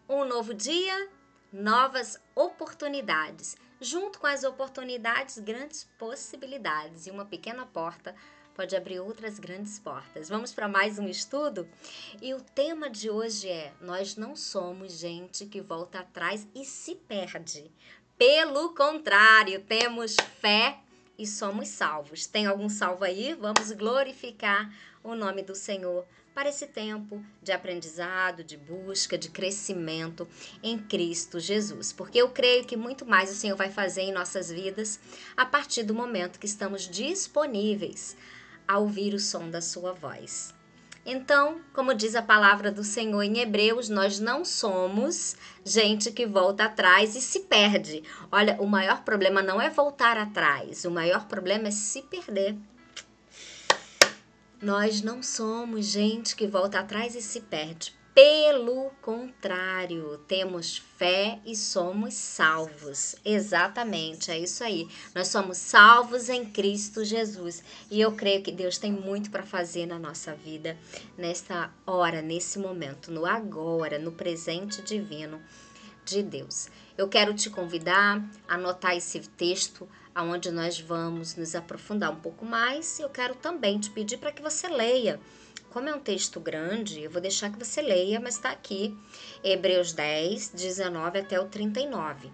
Um novo dia, novas oportunidades. Junto com as oportunidades, grandes possibilidades. E uma pequena porta pode abrir outras grandes portas. Vamos para mais um estudo? E o tema de hoje é: nós não somos gente que volta atrás e se perde. Pelo contrário, temos fé e somos salvos. Tem algum salvo aí? Vamos glorificar o nome do Senhor para esse tempo de aprendizado, de busca, de crescimento em Cristo Jesus. Porque eu creio que muito mais o Senhor vai fazer em nossas vidas a partir do momento que estamos disponíveis a ouvir o som da sua voz. Então, como diz a palavra do Senhor em Hebreus, nós não somos gente que volta atrás e se perde. Olha, o maior problema não é voltar atrás, o maior problema é se perder. Nós não somos gente que volta atrás e se perde. Pelo contrário, temos fé e somos salvos. Exatamente, é isso aí. Nós somos salvos em Cristo Jesus. E eu creio que Deus tem muito para fazer na nossa vida, nesta hora, nesse momento, no agora, no presente divino de Deus. Eu quero te convidar a anotar esse texto aonde nós vamos nos aprofundar um pouco mais. Eu quero também te pedir para que você leia. Como é um texto grande, eu vou deixar que você leia, mas está aqui, Hebreus 10, 19 até o 39,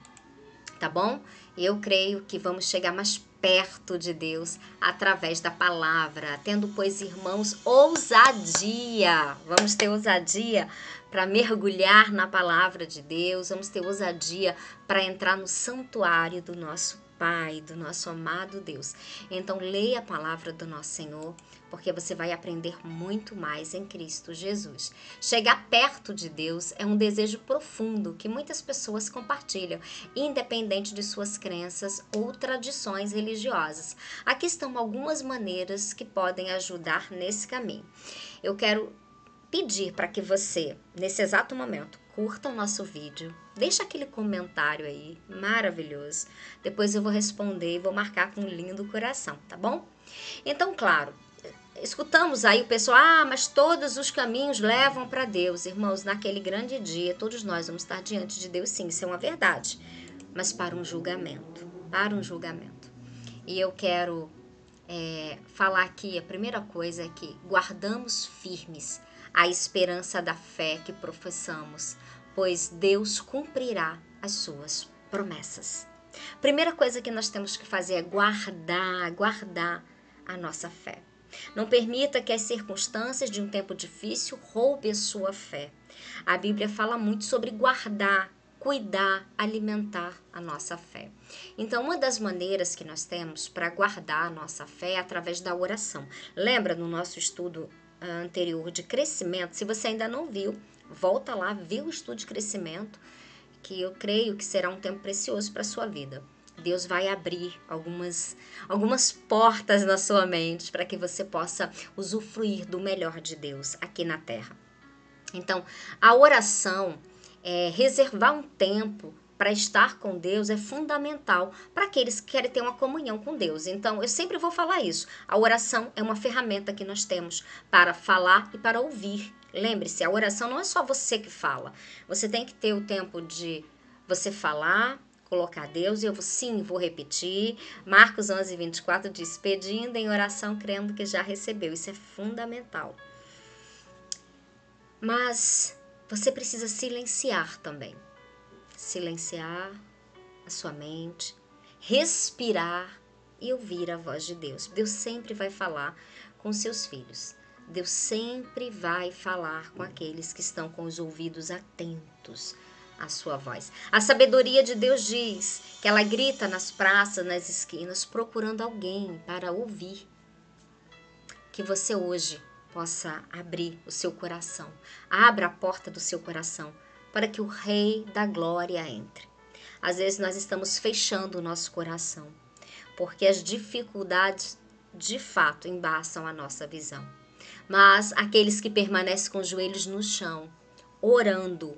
tá bom? Eu creio que vamos chegar mais perto de Deus através da palavra, tendo, pois, irmãos, ousadia. Vamos ter ousadia para mergulhar na palavra de Deus, vamos ter ousadia para entrar no santuário do nosso Pai, do nosso amado Deus. Então, leia a palavra do nosso Senhor, porque você vai aprender muito mais em Cristo Jesus. Chegar perto de Deus é um desejo profundo que muitas pessoas compartilham, independente de suas crenças ou tradições religiosas. Aqui estão algumas maneiras que podem ajudar nesse caminho. Eu quero pedir para que você, nesse exato momento, curta o nosso vídeo, deixa aquele comentário aí, maravilhoso. Depois eu vou responder e vou marcar com um lindo coração, tá bom? Então, claro, escutamos aí o pessoal, mas todos os caminhos levam para Deus. Irmãos, naquele grande dia, todos nós vamos estar diante de Deus, sim, isso é uma verdade. Mas para um julgamento, E eu quero falar aqui, a primeira coisa é que guardamos firmes a esperança da fé que professamos, pois Deus cumprirá as suas promessas. Primeira coisa que nós temos que fazer é guardar a nossa fé. Não permita que as circunstâncias de um tempo difícil roubem a sua fé. A Bíblia fala muito sobre guardar, cuidar, alimentar a nossa fé. Então, uma das maneiras que nós temos para guardar a nossa fé é através da oração. Lembra no nosso estudo anterior de crescimento? Se você ainda não viu, volta lá, vê o estudo de crescimento, que eu creio que será um tempo precioso para a sua vida. Deus vai abrir algumas portas na sua mente para que você possa usufruir do melhor de Deus aqui na terra. Então, a oração, reservar um tempo para estar com Deus é fundamental para aqueles que querem ter uma comunhão com Deus. Então, eu sempre vou falar isso. A oração é uma ferramenta que nós temos para falar e para ouvir. Lembre-se, a oração não é só você que fala. Você tem que ter o tempo de você falar, colocar Deus, e eu vou repetir. Marcos 11, 24 diz: pedindo em oração, crendo que já recebeu. Isso é fundamental. Mas você precisa silenciar também. Silenciar a sua mente, respirar e ouvir a voz de Deus. Deus sempre vai falar com seus filhos. Deus sempre vai falar com aqueles que estão com os ouvidos atentos à sua voz. A sabedoria de Deus diz que ela grita nas praças, nas esquinas, procurando alguém para ouvir. Que você hoje possa abrir o seu coração. Abra a porta do seu coração para que o Rei da Glória entre. Às vezes nós estamos fechando o nosso coração, porque as dificuldades de fato embaçam a nossa visão. Mas aqueles que permanecem com os joelhos no chão, orando,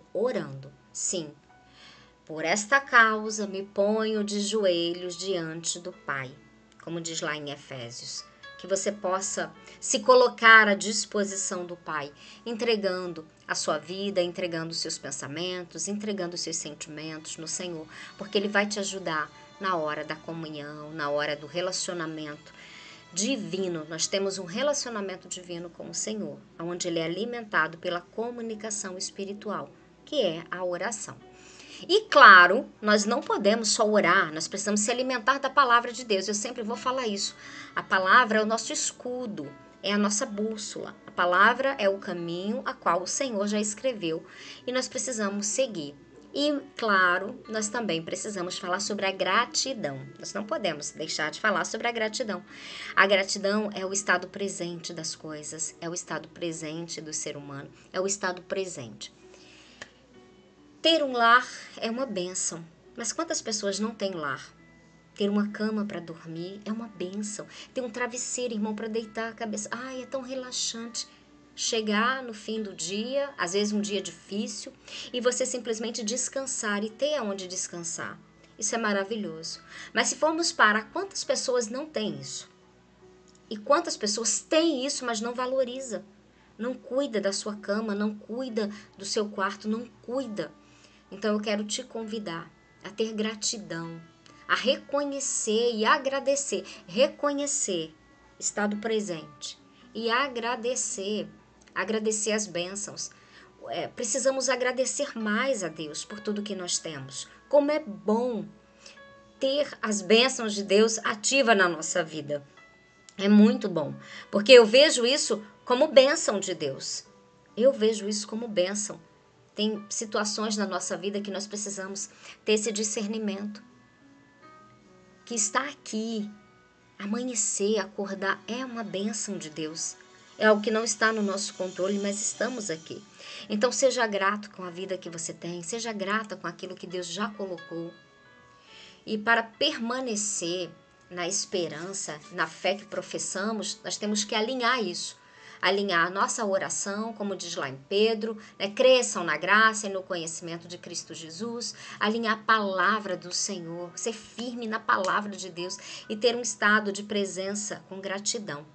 sim, por esta causa me ponho de joelhos diante do Pai, como diz lá em Efésios, que você possa se colocar à disposição do Pai, entregando a sua vida, entregando os seus pensamentos, entregando os seus sentimentos no Senhor, porque Ele vai te ajudar na hora da comunhão, na hora do relacionamento divino. Nós temos um relacionamento divino com o Senhor, onde Ele é alimentado pela comunicação espiritual, que é a oração. E claro, nós não podemos só orar, nós precisamos se alimentar da palavra de Deus. Eu sempre vou falar isso. A palavra é o nosso escudo, é a nossa bússola. A palavra é o caminho a qual o Senhor já escreveu e nós precisamos seguir. E, claro, nós também precisamos falar sobre a gratidão. Nós não podemos deixar de falar sobre a gratidão. A gratidão é o estado presente das coisas, é o estado presente do ser humano, é o estado presente. Ter um lar é uma bênção, mas quantas pessoas não têm lar? Ter uma cama para dormir é uma bênção. Ter um travesseiro, irmão, para deitar a cabeça. Ai, é tão relaxante. Chegar no fim do dia, às vezes um dia difícil, e você simplesmente descansar e ter aonde descansar. Isso é maravilhoso. Mas se formos para quantas pessoas não têm isso? E quantas pessoas têm isso, mas não valoriza? Não cuida da sua cama, não cuida do seu quarto, não cuida. Então eu quero te convidar a ter gratidão, a reconhecer e agradecer. Reconhecer, estado presente, e agradecer as bênçãos. Precisamos agradecer mais a Deus por tudo que nós temos. Como é bom ter as bênçãos de Deus ativa na nossa vida. É muito bom, porque eu vejo isso como bênção de Deus. Eu vejo isso como bênção. Tem situações na nossa vida que nós precisamos ter esse discernimento. Que está aqui, amanhecer, acordar, é uma bênção de Deus. É algo que não está no nosso controle, mas estamos aqui. Então seja grato com a vida que você tem, seja grata com aquilo que Deus já colocou. E para permanecer na esperança, na fé que professamos, nós temos que alinhar isso. Alinhar a nossa oração, como diz lá em Pedro, cresçam na graça e no conhecimento de Cristo Jesus, alinhar a palavra do Senhor, ser firme na palavra de Deus e ter um estado de presença com gratidão.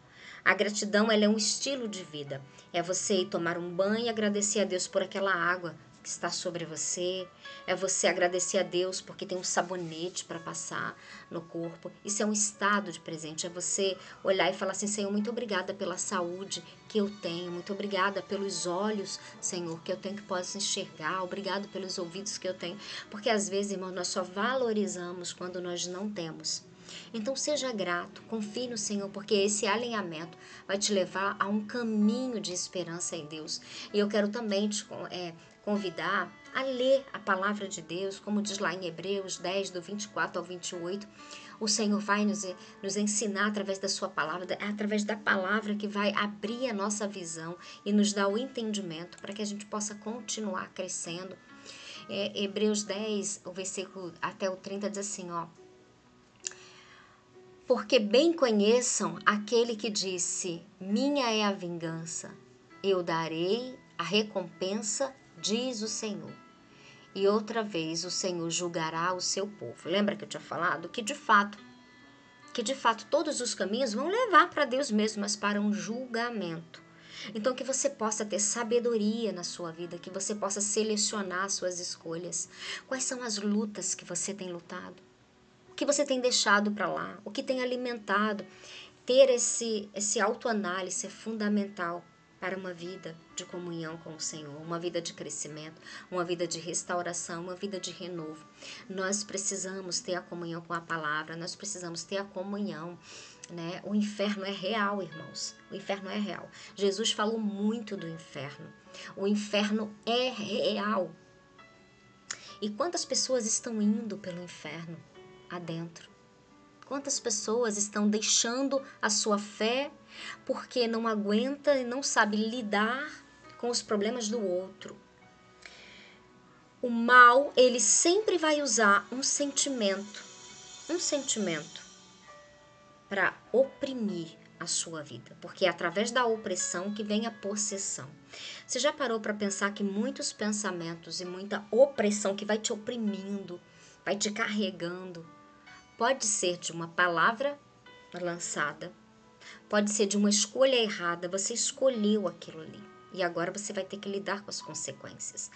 A gratidão ela é um estilo de vida, é você ir tomar um banho e agradecer a Deus por aquela água que está sobre você, é você agradecer a Deus porque tem um sabonete para passar no corpo. Isso é um estado de presente, é você olhar e falar assim: Senhor, muito obrigada pela saúde que eu tenho, muito obrigada pelos olhos, Senhor, que eu tenho que possa enxergar, obrigado pelos ouvidos que eu tenho, porque às vezes, irmão, nós só valorizamos quando nós não temos. Então seja grato, confie no Senhor, porque esse alinhamento vai te levar a um caminho de esperança em Deus. E eu quero também te convidar a ler a palavra de Deus, como diz lá em Hebreus 10, do 24 ao 28. O Senhor vai nos ensinar através da sua palavra, é através da palavra que vai abrir a nossa visão e nos dar o entendimento para que a gente possa continuar crescendo. Hebreus 10, o versículo até o 30 diz assim, porque bem conheçam aquele que disse, minha é a vingança, eu darei a recompensa, diz o Senhor. E outra vez o Senhor julgará o seu povo. Lembra que eu tinha falado que de fato todos os caminhos vão levar para Deus mesmo, mas para um julgamento. Então que você possa ter sabedoria na sua vida, que você possa selecionar suas escolhas. Quais são as lutas que você tem lutado? O que você tem deixado para lá? O que tem alimentado? Ter esse autoanálise é fundamental para uma vida de comunhão com o Senhor, uma vida de crescimento, uma vida de restauração, uma vida de renovo. Nós precisamos ter a comunhão com a palavra, nós precisamos ter a comunhão, né? O inferno é real, irmãos. O inferno é real. Jesus falou muito do inferno. O inferno é real. E quantas pessoas estão indo pelo inferno adentro? Quantas pessoas estão deixando a sua fé porque não aguenta e não sabe lidar com os problemas do outro? O mal, ele sempre vai usar um sentimento para oprimir a sua vida, porque é através da opressão que vem a possessão. Você já parou para pensar que muitos pensamentos e muita opressão que vai te oprimindo, vai te carregando, pode ser de uma palavra lançada, Pode ser de uma escolha errada, você escolheu aquilo ali. E agora você vai ter que lidar com as consequências.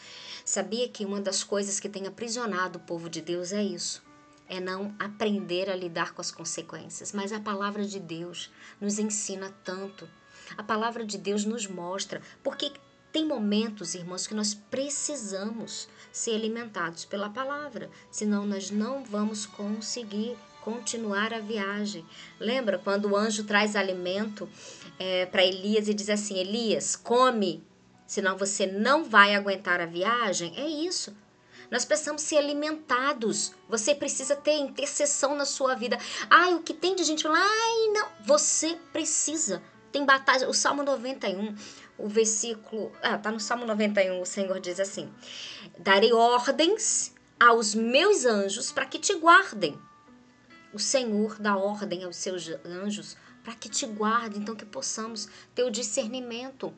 Sabia que uma das coisas que tem aprisionado o povo de Deus é isso? É não aprender a lidar com as consequências. Mas a palavra de Deus nos ensina tanto. A palavra de Deus nos mostra. Porque tem momentos, irmãos, que nós precisamos ser alimentados pela palavra. Senão nós não vamos conseguir continuar a viagem. Lembra quando o anjo traz alimento para Elias e diz assim: Elias, come, senão você não vai aguentar a viagem? É isso. Nós precisamos ser alimentados. Você precisa ter intercessão na sua vida. Ai, o que tem de gente lá? Ai, não. Você precisa. Tem batalha. O Salmo 91, o versículo... tá no Salmo 91, o Senhor diz assim: darei ordens aos meus anjos para que te guardem. O Senhor dá ordem aos seus anjos para que te guardem, então que possamos ter o discernimento.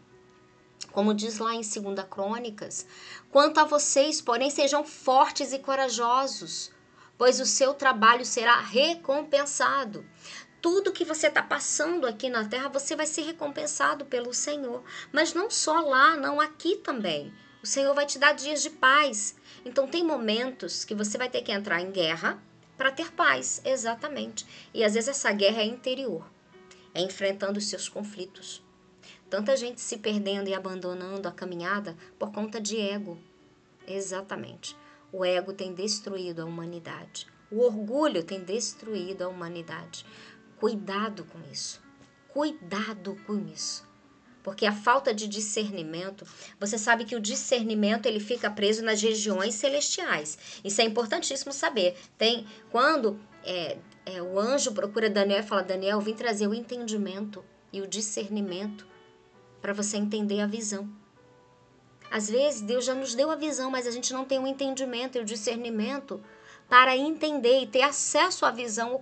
Como diz lá em 2 Crônicas, quanto a vocês, porém, sejam fortes e corajosos, pois o seu trabalho será recompensado. Tudo que você está passando aqui na terra, você vai ser recompensado pelo Senhor. Mas não só lá, não, aqui também. O Senhor vai te dar dias de paz. Então tem momentos que você vai ter que entrar em guerra para ter paz, exatamente. E às vezes essa guerra é interior, é enfrentando os seus conflitos. Tanta gente se perdendo e abandonando a caminhada por conta de ego. Exatamente. O ego tem destruído a humanidade. O orgulho tem destruído a humanidade. Cuidado com isso. Cuidado com isso. Porque a falta de discernimento, você sabe que o discernimento ele fica preso nas regiões celestiais. Isso é importantíssimo saber. Quando o anjo procura Daniel e fala: Daniel, eu vim trazer o entendimento e o discernimento para você entender a visão. Às vezes Deus já nos deu a visão, mas a gente não tem o entendimento e o discernimento para entender e ter acesso à visão